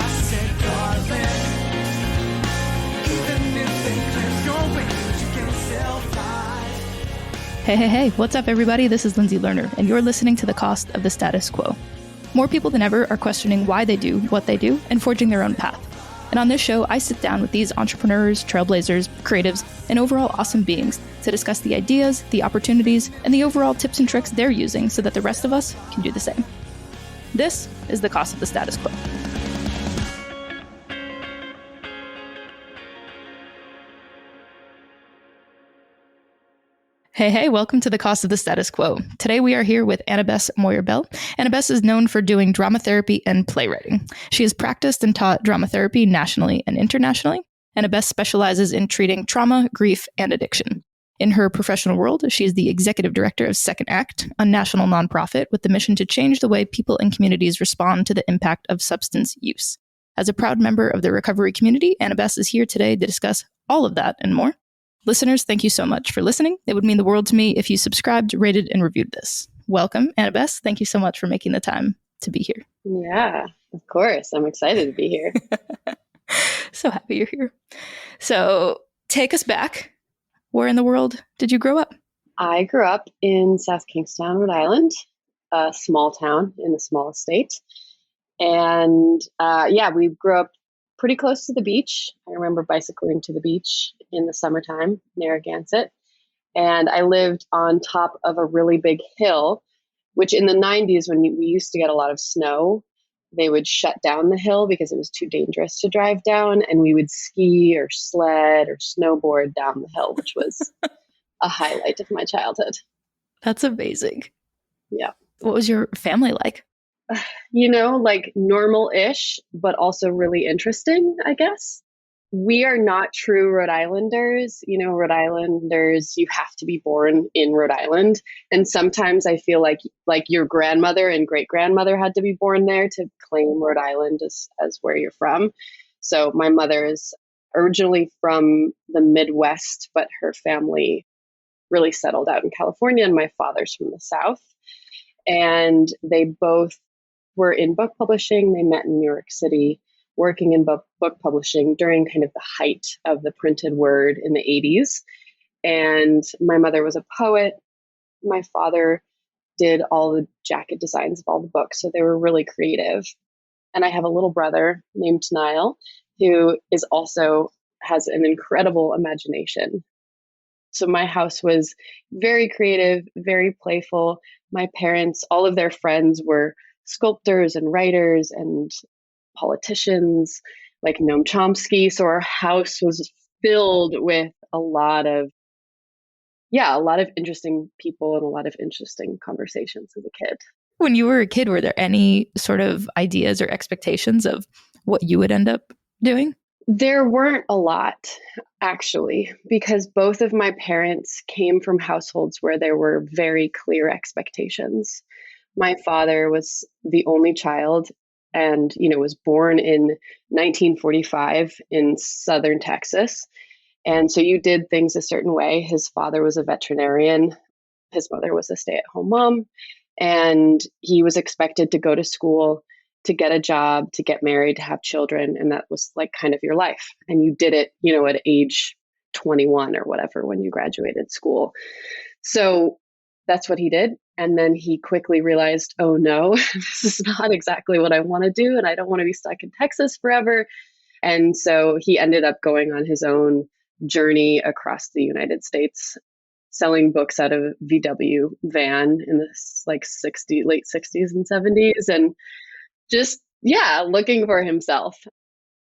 I said, darling, even if they cleanse your wings, you can still fly. Hey, what's up, everybody? This is Lindsay Lerner, and you're listening to The Cost of the Status Quo. More people than ever are questioning why they do what they do and forging their own path. And on this show, I sit down with these entrepreneurs, trailblazers, creatives, and overall awesome beings to discuss the ideas, the opportunities, and the overall tips and tricks they're using so that the rest of us can do the same. This is The Cost of the Status Quo. Hey, welcome to The Cost of the Status Quo. Today we are here with Bess Moyer Bell. Bess is known for doing drama therapy and playwriting. She has practiced and taught drama therapy nationally and internationally. Bess specializes in treating trauma, grief, and addiction. In her professional world, she is the executive director of Second Act, a national nonprofit with the mission to change the way people and communities respond to the impact of substance use. As a proud member of the recovery community, Bess is here today to discuss all of that and more. Listeners, thank you so much for listening. It would mean the world to me if you subscribed, rated, and reviewed this. Welcome, Bess. Thank you so much for making the time to be here. Yeah, of course. I'm excited to be here. So happy you're here. So take us back. Where in the world did you grow up? I grew up in South Kingstown, Rhode Island, a small town in the small state. And we grew up pretty close to the beach. I remember bicycling to the beach in the summertime, Narragansett. And I lived on top of a really big hill, which in the 90s, when we used to get a lot of snow, they would shut down the hill because it was too dangerous to drive down. And we would ski or sled or snowboard down the hill, which was a highlight of my childhood. That's amazing. Yeah. What was your family like? Like normal-ish, but also really interesting, I guess. We are not true Rhode Islanders. Rhode Islanders, you have to be born in Rhode Island. And sometimes I feel like your grandmother and great-grandmother had to be born there to claim Rhode Island as where you're from. So my mother is originally from the Midwest, but her family really settled out in California, and my father's from the South. And they both were in book publishing. They met in New York City, working in book publishing during kind of the height of the printed word in the 80s. And my mother was a poet. My father did all the jacket designs of all the books. So they were really creative. And I have a little brother named Niall, who has an incredible imagination. So my house was very creative, very playful. My parents, all of their friends were sculptors and writers and politicians like Noam Chomsky. So our house was filled with a lot of interesting people and a lot of interesting conversations as a kid. When you were a kid, were there any sort of ideas or expectations of what you would end up doing? There weren't a lot, actually, because both of my parents came from households where there were very clear expectations. My father was the only child and, was born in 1945 in southern Texas. And so you did things a certain way. His father was a veterinarian. His mother was a stay-at-home mom. And he was expected to go to school, to get a job, to get married, to have children. And that was like kind of your life. And you did it, at age 21 or whatever when you graduated school. So that's what he did. And then he quickly realized, oh no, this is not exactly what I want to do. And I don't want to be stuck in Texas forever. And so he ended up going on his own journey across the United States, selling books out of a VW van in the late 60s and 70s. And just, looking for himself.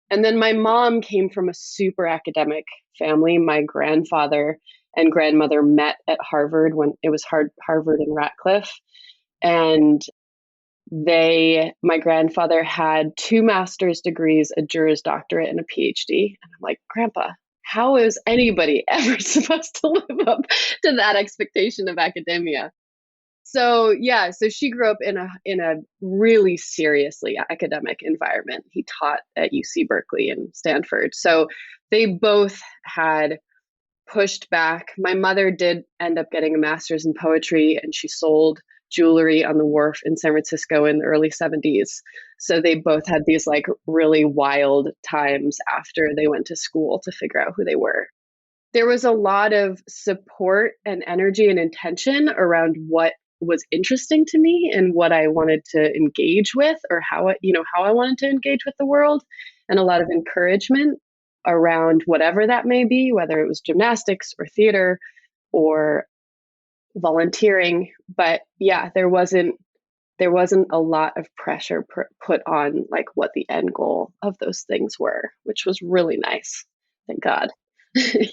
And then my mom came from a super academic family. My grandfather and grandmother met at Harvard when it was Harvard and Radcliffe. And my grandfather had 2 master's degrees, a Juris Doctorate, and a PhD. And I'm like, Grandpa, how is anybody ever supposed to live up to that expectation of academia? So she grew up in a really seriously academic environment. He taught at UC Berkeley and Stanford. So they both had pushed back. My mother did end up getting a master's in poetry, and she sold jewelry on the wharf in San Francisco in the early 70s. So they both had these like really wild times after they went to school to figure out who they were. There was a lot of support and energy and intention around what was interesting to me and what I wanted to engage with, or how I wanted to engage with the world, and a lot of encouragement around whatever that may be, whether it was gymnastics or theater or volunteering. But yeah, there wasn't a lot of pressure put on like what the end goal of those things were, which was really nice. Thank God.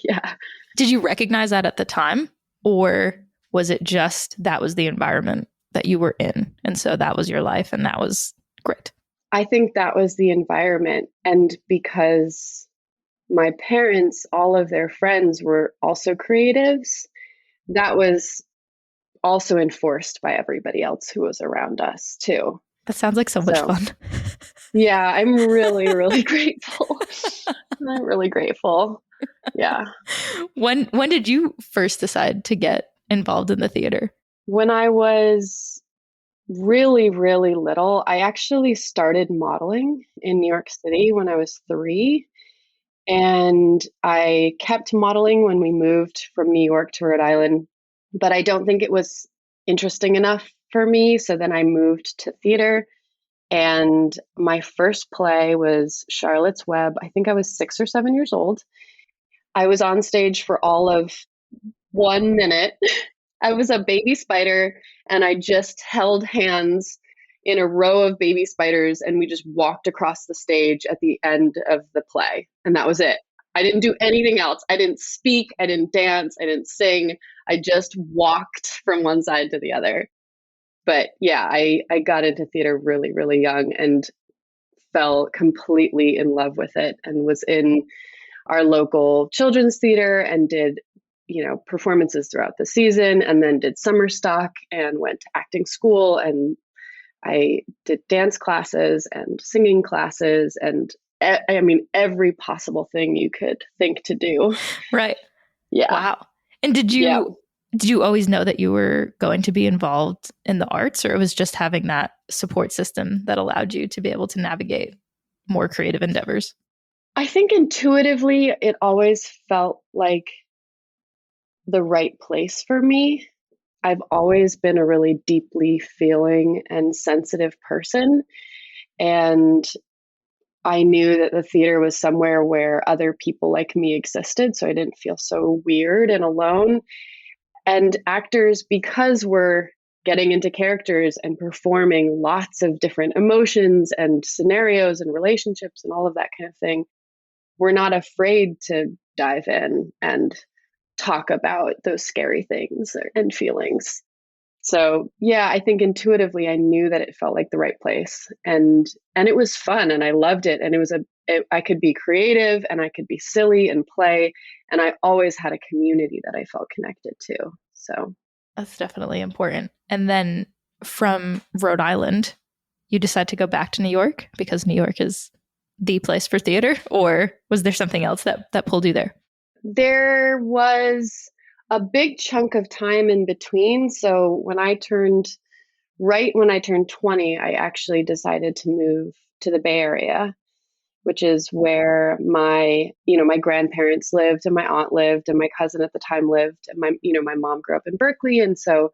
Yeah. Did you recognize that at the time, or was it just that was the environment that you were in, and so that was your life and that was great? I think that was the environment. And because my parents, all of their friends were also creatives, that was also enforced by everybody else who was around us too. That sounds like so much fun. Yeah, I'm really, really grateful. I'm really grateful. Yeah. When did you first decide to get involved in the theater? When I was really, really little, I actually started modeling in New York City when I was 3. And I kept modeling when we moved from New York to Rhode Island, but I don't think it was interesting enough for me. So then I moved to theater. And my first play was Charlotte's Web. I think I was 6 or 7 years old. I was on stage for all of 1 minute. I was a baby spider, and I just held hands in a row of baby spiders, and we just walked across the stage at the end of the play. And that was it. I didn't do anything else. I didn't speak. I didn't dance. I didn't sing. I just walked from one side to the other. But yeah, I got into theater really, really young and fell completely in love with it, and was in our local children's theater and did, performances throughout the season, and then did summer stock and went to acting school, and I did dance classes and singing classes, and every possible thing you could think to do. Right. Yeah. Wow. And did you always know that you were going to be involved in the arts, or it was just having that support system that allowed you to be able to navigate more creative endeavors? I think intuitively, it always felt like the right place for me. I've always been a really deeply feeling and sensitive person. And I knew that the theater was somewhere where other people like me existed. So I didn't feel so weird and alone. And actors, because we're getting into characters and performing lots of different emotions and scenarios and relationships and all of that kind of thing, we're not afraid to dive in and talk about those scary things and feelings. So yeah, I think intuitively I knew that it felt like the right place, and it was fun, and I loved it. And I could be creative, and I could be silly and play, and I always had a community that I felt connected to. So that's definitely important. And then from Rhode Island, you decide to go back to New York because New York is the place for theater, or was there something else that pulled you there? There was a big chunk of time in between. So when I turned 20, I actually decided to move to the Bay Area, which is where my grandparents lived, and my aunt lived, and my cousin at the time lived, and my mom grew up in Berkeley. And so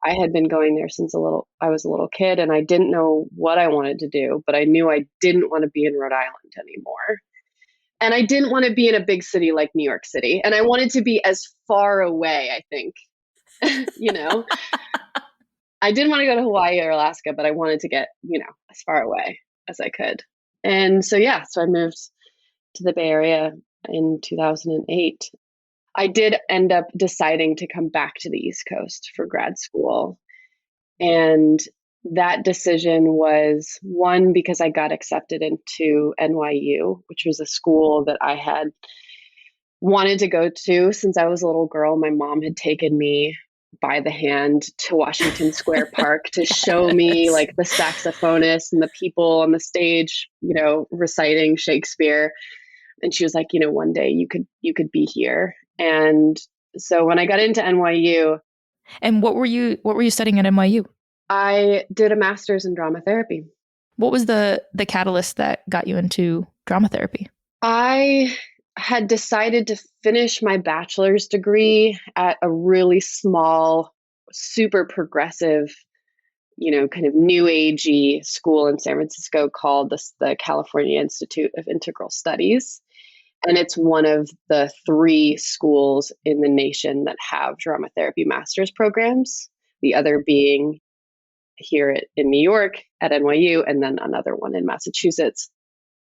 I had been going there since I was a little kid, and I didn't know what I wanted to do, but I knew I didn't want to be in Rhode Island anymore. And I didn't want to be in a big city like New York City. And I wanted to be as far away, I think. I didn't want to go to Hawaii or Alaska, but I wanted to get, as far away as I could. And so, so I moved to the Bay Area in 2008. I did end up deciding to come back to the East Coast for grad school. And that decision was, one, because I got accepted into NYU, which was a school that I had wanted to go to since I was a little girl. My mom had taken me by the hand to Washington Square Park to show me like the saxophonist and the people on the stage, reciting Shakespeare. And she was like, one day you could be here. And so when I got into NYU. And what were you studying at NYU? I did a master's in drama therapy. What was the catalyst that got you into drama therapy? I had decided to finish my bachelor's degree at a really small, super progressive, kind of new agey school in San Francisco called the California Institute of Integral Studies. And it's one of the 3 schools in the nation that have drama therapy master's programs, the other being here in New York at NYU, and then another one in Massachusetts.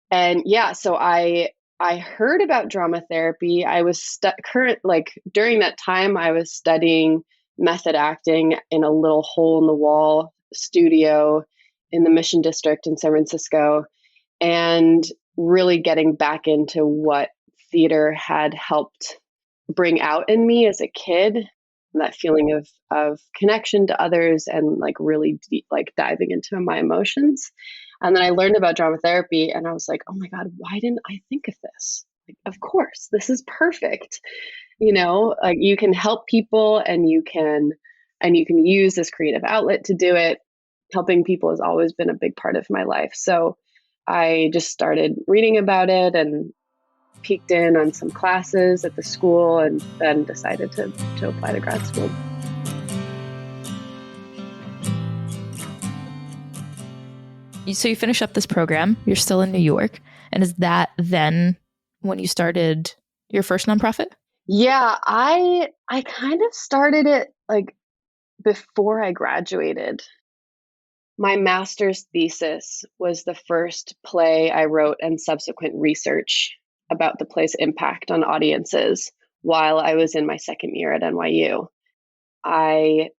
And yeah, so I heard about drama therapy. I was during that time, I was studying method acting in a little hole in the wall studio in the Mission District in San Francisco, and really getting back into what theater had helped bring out in me as a kid, that feeling of connection to others and like really deep, like diving into my emotions. And then I learned about drama therapy and I was like, oh my God, why didn't I think of this? Like, of course, this is perfect. Like you can help people and you can use this creative outlet to do it. Helping people has always been a big part of my life. So I just started reading about it and peeked in on some classes at the school and then decided to apply to grad school. So you finish up this program, you're still in New York. And is that then when you started your first nonprofit? Yeah, I kind of started it like before I graduated. My master's thesis was the first play I wrote and subsequent research about the play's impact on audiences while I was in my second year at NYU. I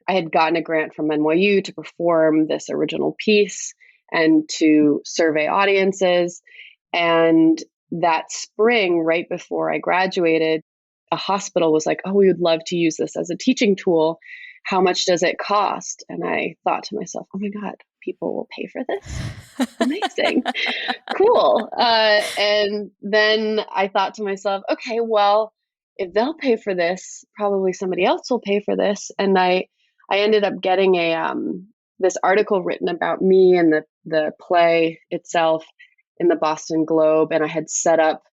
had gotten a grant from NYU to perform this original piece and to survey audiences. And that spring, right before I graduated, a hospital was like, oh, we would love to use this as a teaching tool. How much does it cost? And I thought to myself, oh my God, people will pay for this? Amazing. Cool. And then I thought to myself, okay, well, if they'll pay for this, probably somebody else will pay for this. And I ended up getting this article written about me and the play itself in the Boston Globe. And I had set up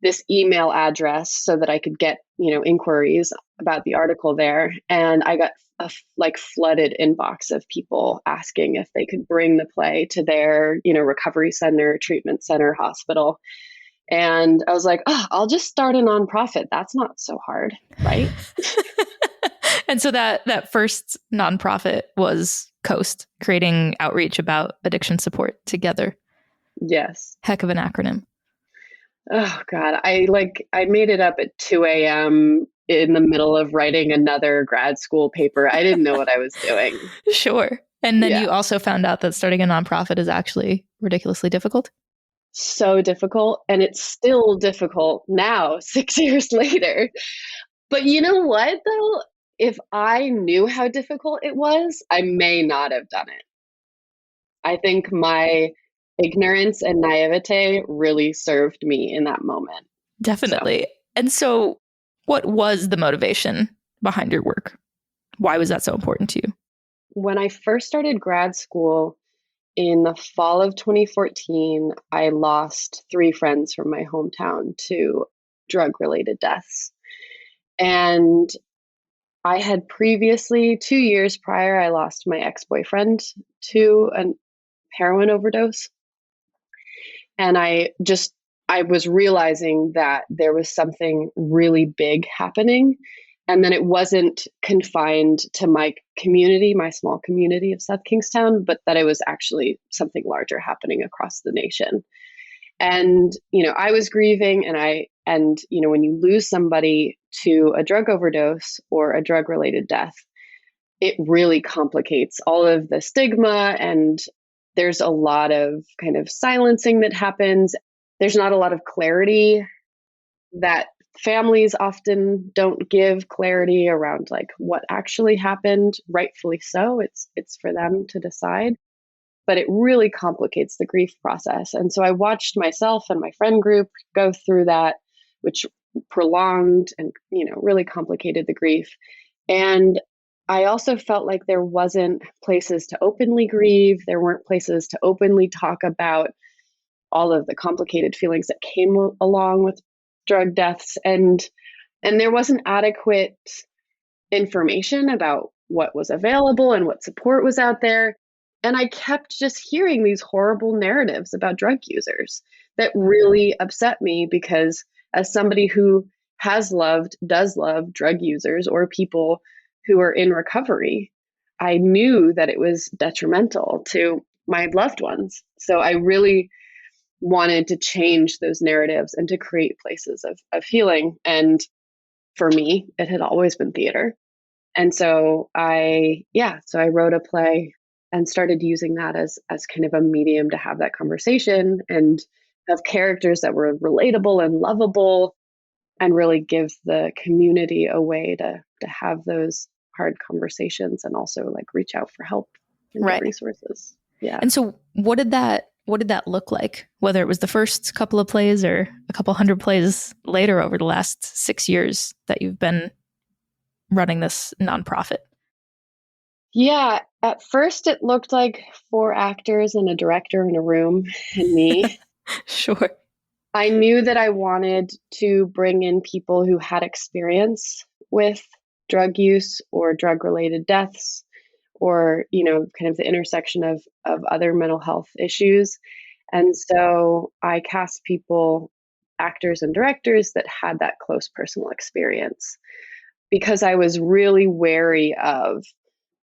this email address so that I could get, inquiries about the article there. And I got a flooded inbox of people asking if they could bring the play to their, recovery center, treatment center, hospital. And I was like, oh, I'll just start a nonprofit. That's not so hard, right? And so that first nonprofit was Coast, creating outreach about addiction support together. Yes. Heck of an acronym. Oh God, I made it up at 2 a.m. in the middle of writing another grad school paper. I didn't know what I was doing. Sure. And then you also found out that starting a nonprofit is actually ridiculously difficult. So difficult. And it's still difficult now, 6 years later. But you know what, though? If I knew how difficult it was, I may not have done it. I think my ignorance and naivete really served me in that moment. Definitely. And so what was the motivation behind your work? Why was that so important to you? When I first started grad school in the fall of 2014, I lost 3 friends from my hometown to drug-related deaths. And I had previously, 2 years prior, I lost my ex-boyfriend to a heroin overdose. And I was realizing that there was something really big happening. And then it wasn't confined to my community, my small community of South Kingstown, but that it was actually something larger happening across the nation. And, I was grieving and when you lose somebody to a drug overdose or a drug related death, it really complicates all of the stigma, and there's a lot of kind of silencing that happens. There's not a lot of clarity that families often don't give clarity around like what actually happened, rightfully so. It's for them to decide, but it really complicates the grief process. And so I watched myself and my friend group go through that, which prolonged and, really complicated the grief. And I also felt like there wasn't places to openly grieve. There weren't places to openly talk about all of the complicated feelings that came along with drug deaths. And there wasn't adequate information about what was available and what support was out there. And I kept just hearing these horrible narratives about drug users that really upset me, because as somebody who does love drug users or people who are in recovery, I knew that it was detrimental to my loved ones. So I really wanted to change those narratives and to create places of healing. And for me, it had always been theater. And so so I wrote a play and started using that as kind of a medium to have that conversation and have characters that were relatable and lovable, and really give the community a way to have those hard conversations and also like reach out for help and get resources. Yeah. And so what did that look like? Whether it was the first couple of plays or a couple hundred plays later over the last 6 years that you've been running this nonprofit? Yeah, at first it looked like 4 actors and a director in a room and me. Sure. I knew that I wanted to bring in people who had experience with drug use or drug related deaths, or, kind of the intersection of other mental health issues. And so I cast people, actors and directors, that had that close personal experience, because I was really wary of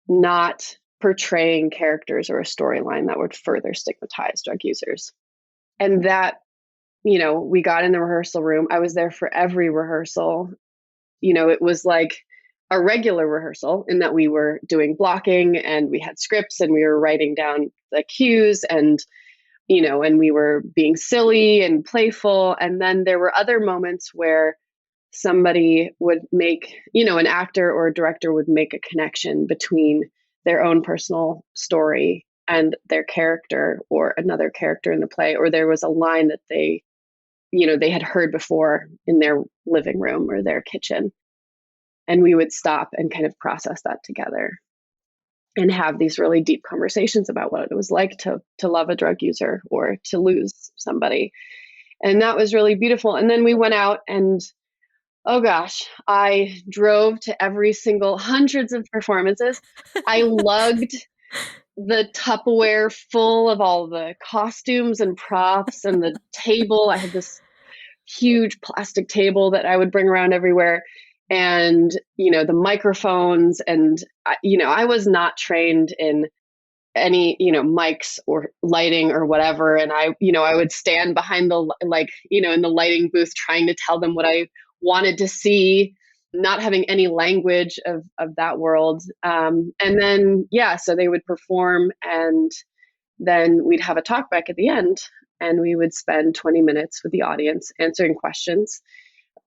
not portraying characters or a storyline that would further stigmatize drug users. And that, we got in the rehearsal room. I was there for every rehearsal. It was like a regular rehearsal in that we were doing blocking and we had scripts and we were writing down the cues, and we were being silly and playful. And then there were other moments where somebody would make, an actor or a director would make a connection between their own personal story and their character or another character in the play, or there was a line that they had heard before in their living room or their kitchen. And we would stop and kind of process that together and have these really deep conversations about what it was like to love a drug user or to lose somebody. And that was really beautiful. And then we went out and, oh gosh, I drove to every single hundreds of performances. I lugged the Tupperware full of all the costumes and props and the table. I had this huge plastic table that I would bring around everywhere, and, the microphones. And, I was not trained in any, mics or lighting or whatever. And I would stand behind the, in the lighting booth trying to tell them what I wanted to see, not having any language of that world. And then, so they would perform, and then we'd have a talk back at the end, and we would spend 20 minutes with the audience answering questions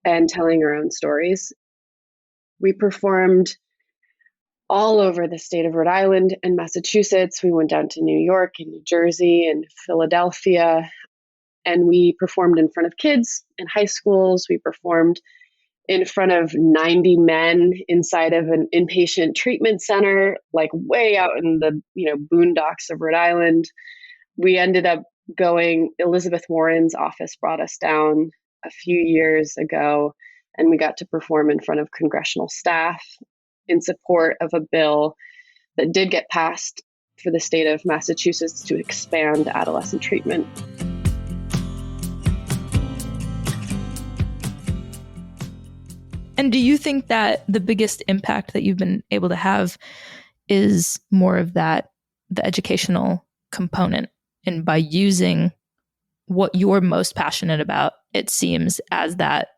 and telling our own stories. We performed all over the state of Rhode Island and Massachusetts. We went down to New York and New Jersey and Philadelphia, and we performed in front of kids in high schools. We performed in front of 90 men inside of an inpatient treatment center, like way out in the, boondocks of Rhode Island. We ended up going, Elizabeth Warren's office brought us down a few years ago, and we got to perform in front of congressional staff in support of a bill that did get passed for the state of Massachusetts to expand adolescent treatment. And do you think that the biggest impact that you've been able to have is more of that, the educational component, and by using what you're most passionate about, it seems, as that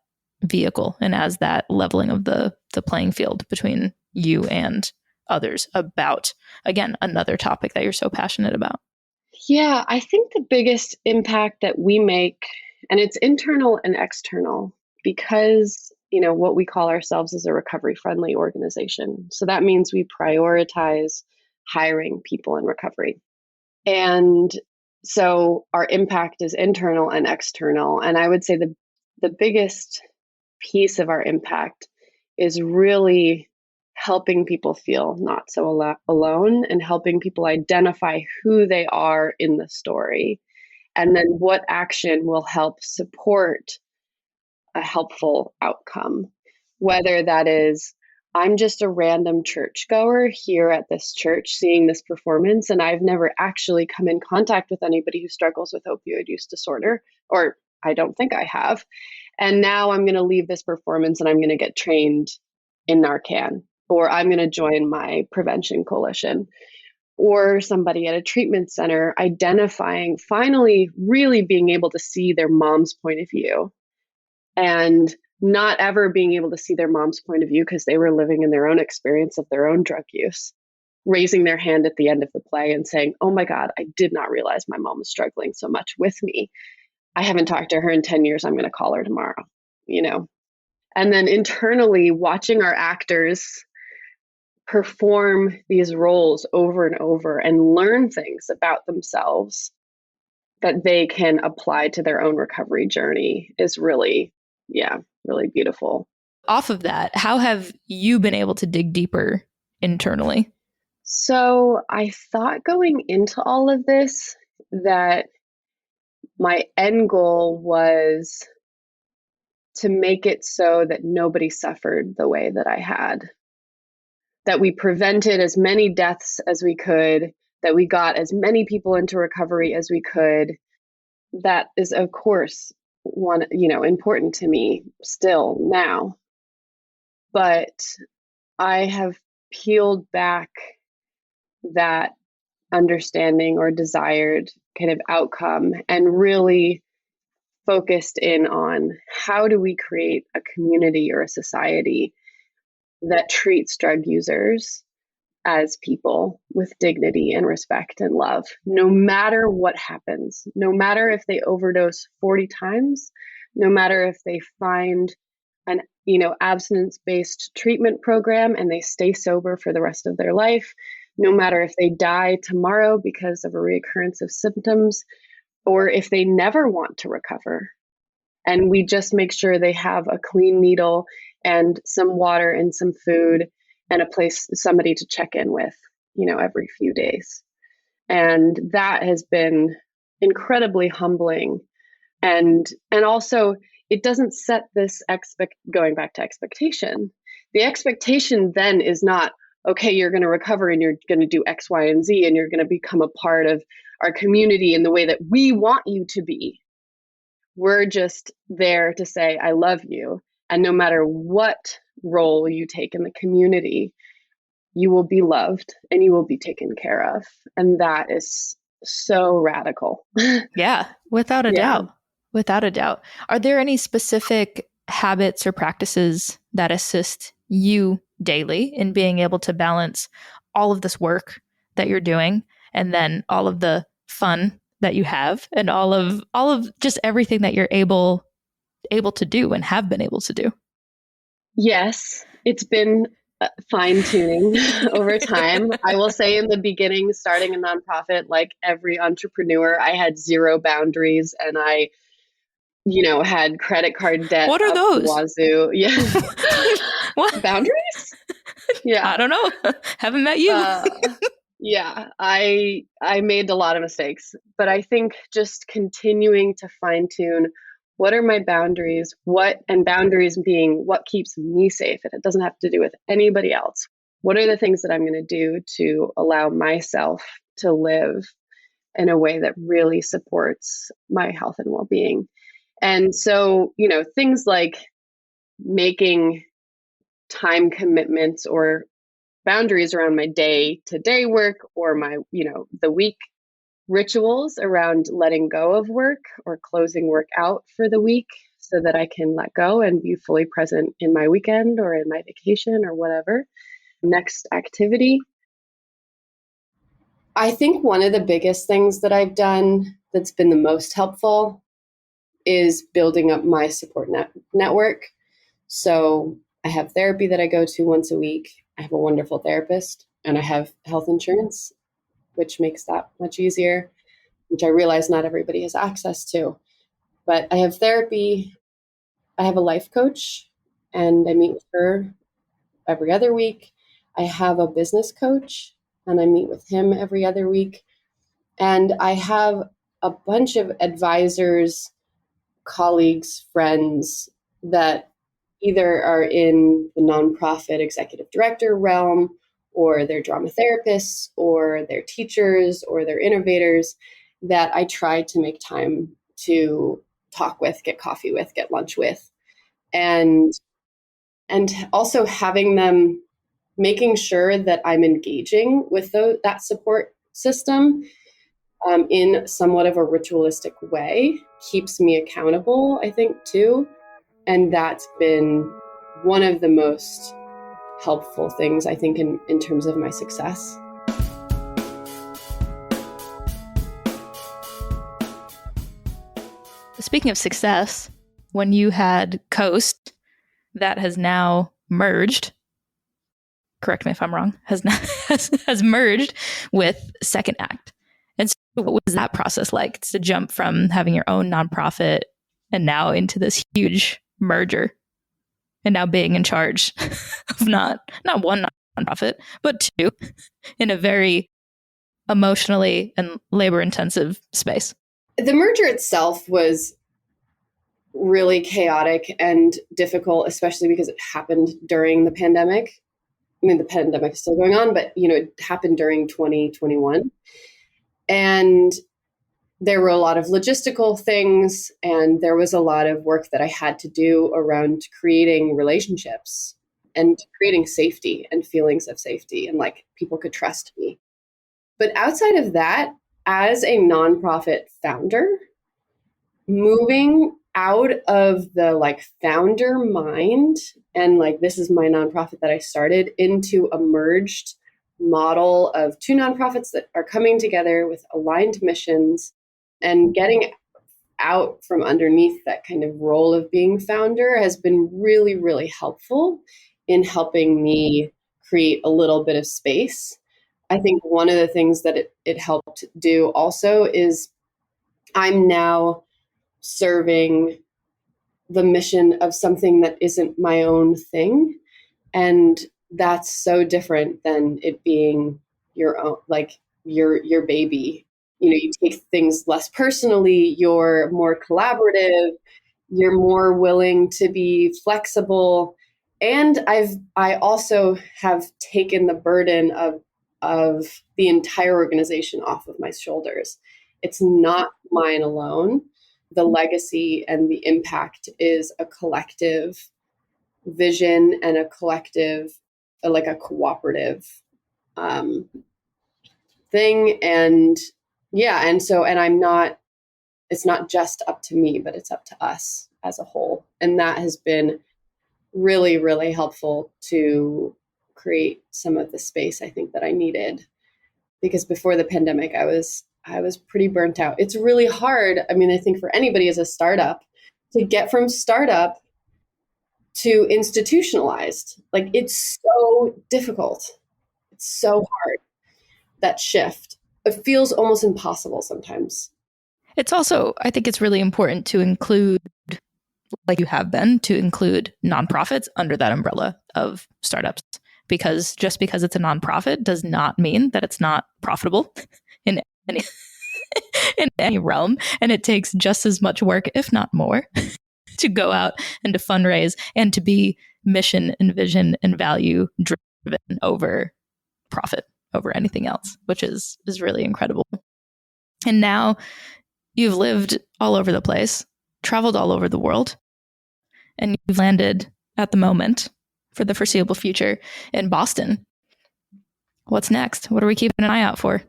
vehicle and as that leveling of the playing field between you and others about, again, another topic that you're so passionate about? Yeah, I think the biggest impact that we make, and it's internal and external, because, what we call ourselves is a recovery-friendly organization. So that means we prioritize hiring people in recovery. And so our impact is internal and external. And I would say the biggest piece of our impact is really helping people feel not so alone and helping people identify who they are in the story. And then what action will help support a helpful outcome, whether that is, I'm just a random churchgoer here at this church seeing this performance, and I've never actually come in contact with anybody who struggles with opioid use disorder, or I don't think I have. And now I'm going to leave this performance and I'm going to get trained in Narcan, or I'm going to join my prevention coalition, or somebody at a treatment center identifying, finally, really being able to see their mom's point of view and not ever being able to see their mom's point of view because they were living in their own experience of their own drug use, raising their hand at the end of the play and saying, oh my God, I did not realize my mom was struggling so much with me. I haven't talked to her in 10 years. I'm going to call her tomorrow, And then internally watching our actors perform these roles over and over and learn things about themselves that they can apply to their own recovery journey is really, really beautiful. Off of that, how have you been able to dig deeper internally? So I thought going into all of this that my end goal was to make it so that nobody suffered the way that I had, that we prevented as many deaths as we could, that we got as many people into recovery as we could. That is, of course, important to me still now. But I have peeled back that understanding or desired kind of outcome and really focused in on how do we create a community or a society that treats drug users as people with dignity and respect and love, no matter what happens, no matter if they overdose 40 times, no matter if they find an abstinence-based treatment program and they stay sober for the rest of their life, no matter if they die tomorrow because of a reoccurrence of symptoms, or if they never want to recover. And we just make sure they have a clean needle and some water and some food and a place, somebody to check in with, every few days. And that has been incredibly humbling. And also, it doesn't set this going back to expectation. The expectation then is not, okay, you're going to recover and you're going to do X, Y, and Z, and you're going to become a part of our community in the way that we want you to be. We're just there to say, I love you. And no matter what role you take in the community, you will be loved and you will be taken care of. And that is so radical. Yeah, without a doubt. Without a doubt. Are there any specific habits or practices that assist you daily in being able to balance all of this work that you're doing and then all of the fun that you have and all of just everything that you're able to do and have been able to do? Yes, it's been fine tuning over time. I will say in the beginning, starting a nonprofit, like every entrepreneur, I had zero boundaries and I had credit card debt. What are those? Wazoo. Yeah. What? Boundaries? Yeah. I don't know. Haven't met you. Yeah. I made a lot of mistakes, but I think just continuing to fine tune what are my boundaries, boundaries being what keeps me safe. And it doesn't have to do with anybody else. What are the things that I'm going to do to allow myself to live in a way that really supports my health and well-being? And so, things like making time commitments or boundaries around my day-to-day work or my, the week rituals around letting go of work or closing work out for the week so that I can let go and be fully present in my weekend or in my vacation or whatever. Next activity. I think one of the biggest things that I've done that's been the most helpful is building up my support network. So I have therapy that I go to once a week. I have a wonderful therapist and I have health insurance, which makes that much easier, which I realize not everybody has access to. But I have therapy. I have a life coach and I meet with her every other week. I have a business coach, and I meet with him every other week. And I have a bunch of advisors, colleagues, friends that either are in the nonprofit executive director realm, or they're drama therapists, or they're teachers, or they're innovators that I try to make time to talk with, get coffee with, get lunch with. And also having them, making sure that I'm engaging with that support system in somewhat of a ritualistic way keeps me accountable, I think, too. And that's been one of the most helpful things, I think, in terms of my success. Speaking of success, when you had Coast, that has now merged, correct me if I'm wrong, has merged with Second Act. And so what was that process like to jump from having your own nonprofit and now into this huge merger and now being in charge of not one nonprofit, but two in a very emotionally and labor intensive space? The merger itself was really chaotic and difficult, especially because it happened during the pandemic. I mean, the pandemic is still going on, but it happened during 2021. And there were a lot of logistical things, and there was a lot of work that I had to do around creating relationships and creating safety and feelings of safety, and like people could trust me. But outside of that, as a nonprofit founder, moving out of the like founder mind and like, this is my nonprofit that I started, into a merged model of two nonprofits that are coming together with aligned missions, and getting out from underneath that kind of role of being founder has been really, really helpful in helping me create a little bit of space. I think one of the things that it helped do also is I'm now serving the mission of something that isn't my own thing. And that's so different than it being your own, like your baby. You take things less personally, you're more collaborative, you're more willing to be flexible. And I also have taken the burden of the entire organization off of my shoulders. It's not mine alone. The legacy and the impact is a collective vision and a collective, like a cooperative thing. And yeah, and it's not just up to me, but it's up to us as a whole. And that has been really, really helpful to create some of the space I think that I needed. Because before the pandemic, I was pretty burnt out. It's really hard. I mean, I think for anybody as a startup to get from startup to institutionalized, like it's so difficult. It's so hard, that shift. It feels almost impossible sometimes. It's also, I think it's really important to include, like you have been, to include nonprofits under that umbrella of startups. Because just because it's a nonprofit does not mean that it's not profitable in any in any realm. And it takes just as much work, if not more, to go out and to fundraise and to be mission and vision and value driven over profit, over anything else, which is really incredible. And now you've lived all over the place, traveled all over the world, and you've landed at the moment, for the foreseeable future, in Boston. What's next? What are we keeping an eye out for?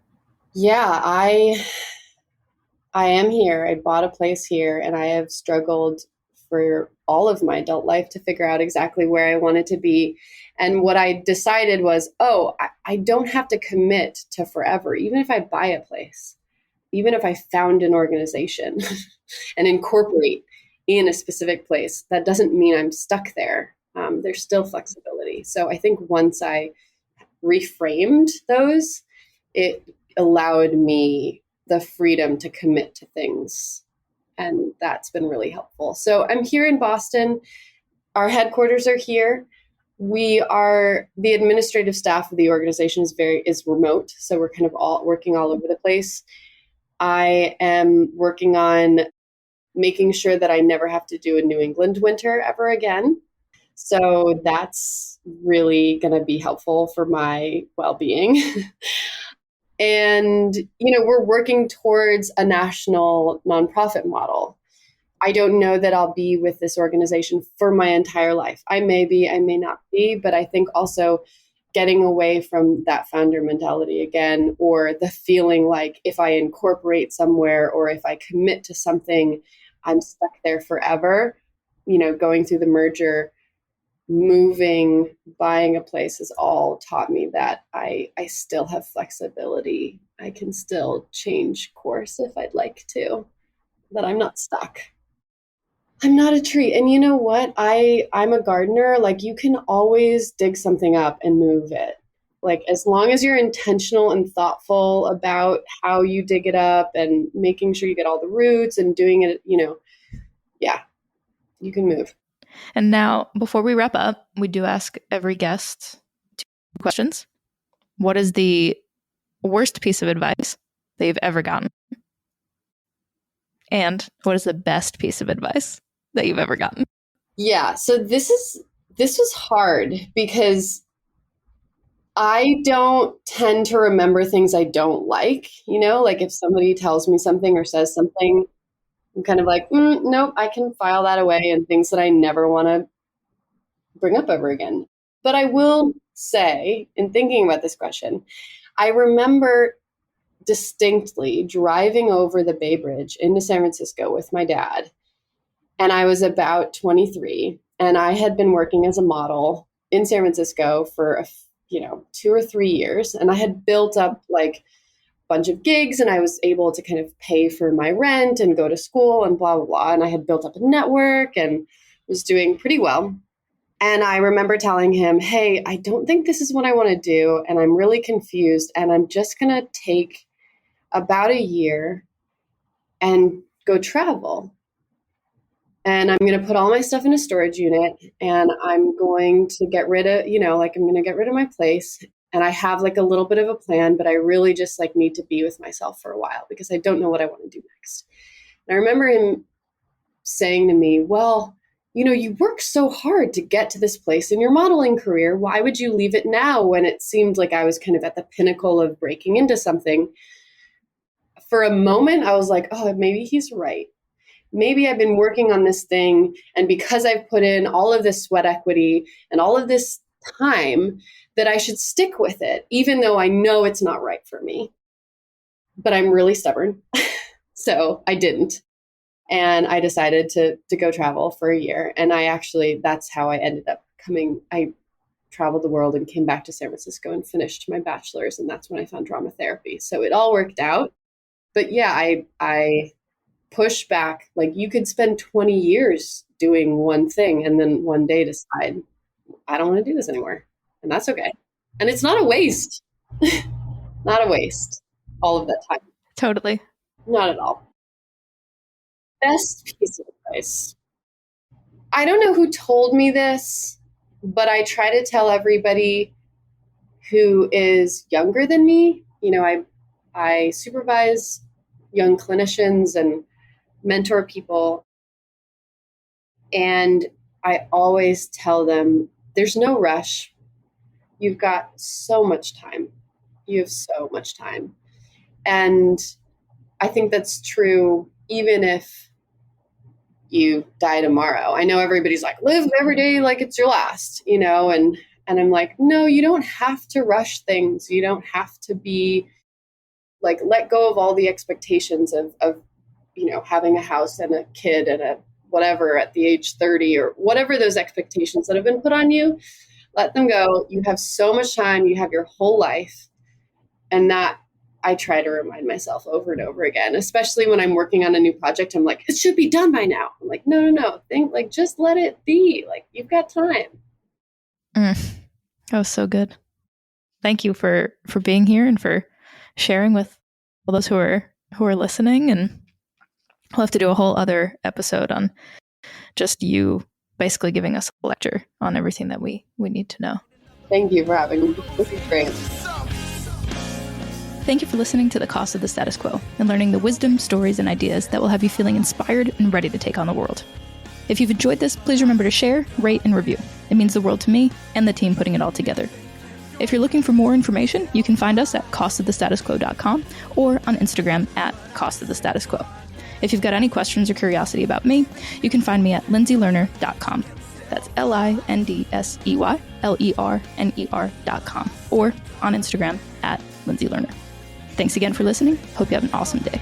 Yeah, I am here. I bought a place here, and I have struggled for all of my adult life to figure out exactly where I wanted to be. And what I decided was, I don't have to commit to forever, even if I buy a place, even if I found an organization and incorporate in a specific place. That doesn't mean I'm stuck there. There's still flexibility. So I think once I reframed those, it allowed me the freedom to commit to things. And that's been really helpful. So I'm here in Boston. Our headquarters are here. the administrative staff of the organization is remote. So we're kind of all working all over the place. I am working on making sure that I never have to do a New England winter ever again. So that's really going to be helpful for my well-being. And, we're working towards a national nonprofit model. I don't know that I'll be with this organization for my entire life. I may be, I may not be, but I think also getting away from that founder mentality again, or the feeling like if I incorporate somewhere or if I commit to something, I'm stuck there forever. Going through the merger, moving, buying a place has all taught me that I still have flexibility. I can still change course if I'd like to, that I'm not stuck. I'm not a tree. And you know what? I'm a gardener. Like, you can always dig something up and move it. Like, as long as you're intentional and thoughtful about how you dig it up and making sure you get all the roots and doing it, yeah, you can move. And now, before we wrap up, we do ask every guest 2 questions. What is the worst piece of advice that you've ever gotten? And what is the best piece of advice that you've ever gotten? Yeah, so this was hard because I don't tend to remember things I don't like. Like if somebody tells me something or says something, I'm kind of like, nope, I can file that away, and things that I never want to bring up ever again. But I will say, in thinking about this question, I remember distinctly driving over the Bay Bridge into San Francisco with my dad. And I was about 23, and I had been working as a model in San Francisco for 2 or 3 years, and I had built up like a bunch of gigs, and I was able to kind of pay for my rent and go to school and blah blah blah, and I had built up a network and was doing pretty well. And I remember telling him, "Hey, I don't think this is what I want to do, and I'm really confused, and I'm just going to take about a year and go travel. And I'm going to put all my stuff in a storage unit, and I'm going to get rid of, I'm going to get rid of my place. And I have like a little bit of a plan, but I really just like need to be with myself for a while because I don't know what I want to do next." And I remember him saying to me, "Well, you worked so hard to get to this place in your modeling career. Why would you leave it now when it seemed like I was kind of at the pinnacle of breaking into something?" For a moment, I was like, oh, maybe he's right. Maybe I've been working on this thing, and because I've put in all of this sweat equity and all of this time, that I should stick with it, even though I know it's not right for me. But I'm really stubborn. So I didn't. And I decided to go travel for a year. And that's how I ended up I traveled the world and came back to San Francisco and finished my bachelor's. And that's when I found drama therapy. So it all worked out. But yeah, I push back. Like, you could spend 20 years doing one thing and then one day decide, I don't want to do this anymore. And that's okay. And it's not a waste. Not a waste. All of that time. Totally. Not at all. Best piece of advice. I don't know who told me this, but I try to tell everybody who is younger than me. I supervise young clinicians and mentor people. And I always tell them, there's no rush. You've got so much time. You have so much time. And I think that's true even if you die tomorrow. I know everybody's like, live every day like it's your last, and I'm like, no, you don't have to rush things. You don't have to be like, let go of all the expectations of having a house and a kid and a whatever at the age 30 or whatever those expectations that have been put on you. Let them go. You have so much time. You have your whole life. And that I try to remind myself over and over again, especially when I'm working on a new project. I'm like, it should be done by now. I'm like, no. Just let it be. Like, you've got time. That was so good. Thank you for being here and for sharing with all those who are listening. And we'll have to do a whole other episode on just you basically giving us a lecture on everything that we need to know. Thank you for having me. This is great. Thank you for listening to The Cost of the Status Quo and learning the wisdom, stories, and ideas that will have you feeling inspired and ready to take on the world. If you've enjoyed this, please remember to share, rate, and review. It means the world to me and the team putting it all together. If you're looking for more information, you can find us at costofthestatusquo.com or on Instagram at costofthestatusquo. If you've got any questions or curiosity about me, you can find me at lindseylerner.com. That's LindseyLerner.com or on Instagram at Lindsey Lerner. Thanks again for listening. Hope you have an awesome day.